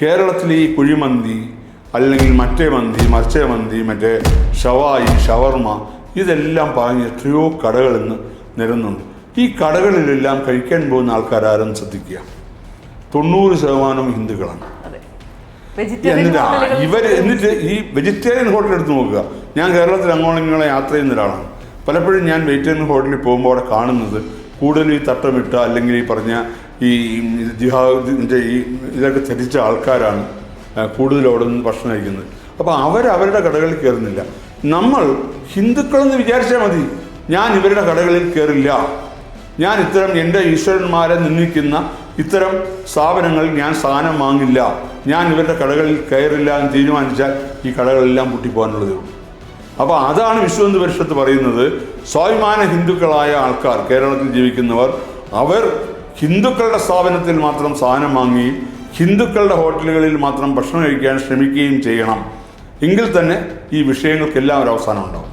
കേരളത്തിലെ ഈ കുഴിമന്തി അല്ലെങ്കിൽ മറ്റേ മന്തി മറിച്ചേ മന്തി മറ്റേ ഷവായി ഷവർമ ഇതെല്ലാം പറഞ്ഞ് എത്രയോ കടകൾ ഇന്ന് നിരന്നുണ്ട്. ഈ കടകളിലെല്ലാം കഴിക്കാൻ പോകുന്ന ആൾക്കാരും ശ്രദ്ധിക്കുക, 90% ഹിന്ദുക്കളാണ്. എന്നിട്ട് ഈ വെജിറ്റേറിയൻ ഹോട്ടൽ എടുത്ത് നോക്കുക. ഞാൻ കേരളത്തിൽ അങ്ങോളം യാത്ര ചെയ്യുന്ന ഒരാളാണ്. പലപ്പോഴും ഞാൻ വെജിറ്റേറിയൻ ഹോട്ടലിൽ പോകുമ്പോൾ അവിടെ കാണുന്നത് കൂടുതലും ഈ തട്ടമിട്ട അല്ലെങ്കിൽ ഈ പറഞ്ഞ ഈ ജിഹാദിൻ്റെ ഈ ഇതൊക്കെ ധരിച്ച ആൾക്കാരാണ് കൂടുതലും അവിടെ നിന്ന് ഭക്ഷണം കഴിക്കുന്നത്. അപ്പോൾ അവരുടെ കടകളിൽ കയറുന്നില്ല. നമ്മൾ ഹിന്ദുക്കളെന്ന് വിചാരിച്ചാൽ മതി, ഞാൻ ഇവരുടെ കടകളിൽ കയറില്ല, ഞാൻ ഇത്തരം എൻ്റെ ഈശ്വരന്മാരെ നിന്ദിക്കുന്ന ഇത്തരം സ്ഥാപനങ്ങളിൽ ഞാൻ സാധനം വാങ്ങില്ല, ഞാൻ ഇവരുടെ കടകളിൽ കയറില്ല എന്ന് തീരുമാനിച്ചാൽ ഈ കടകളെല്ലാം പൊട്ടിപ്പോകാനുള്ളതേ ഉള്ളൂ. അപ്പോൾ അതാണ് വിശ്വ ഹിന്ദു പരിഷത്ത് പറയുന്നത്. സ്വാഭിമാന ഹിന്ദുക്കളായ ആൾക്കാർ കേരളത്തിൽ ജീവിക്കുന്നവർ അവർ ഹിന്ദുക്കളുടെ സ്ഥാപനത്തിൽ മാത്രം സാധനം വാങ്ങുകയും ഹിന്ദുക്കളുടെ ഹോട്ടലുകളിൽ മാത്രം ഭക്ഷണം കഴിക്കാൻ ശ്രമിക്കുകയും ചെയ്യണം. എങ്കിൽ തന്നെ ഈ വിഷയങ്ങൾക്കെല്ലാം ഒരു അവസാനം ഉണ്ടാവും.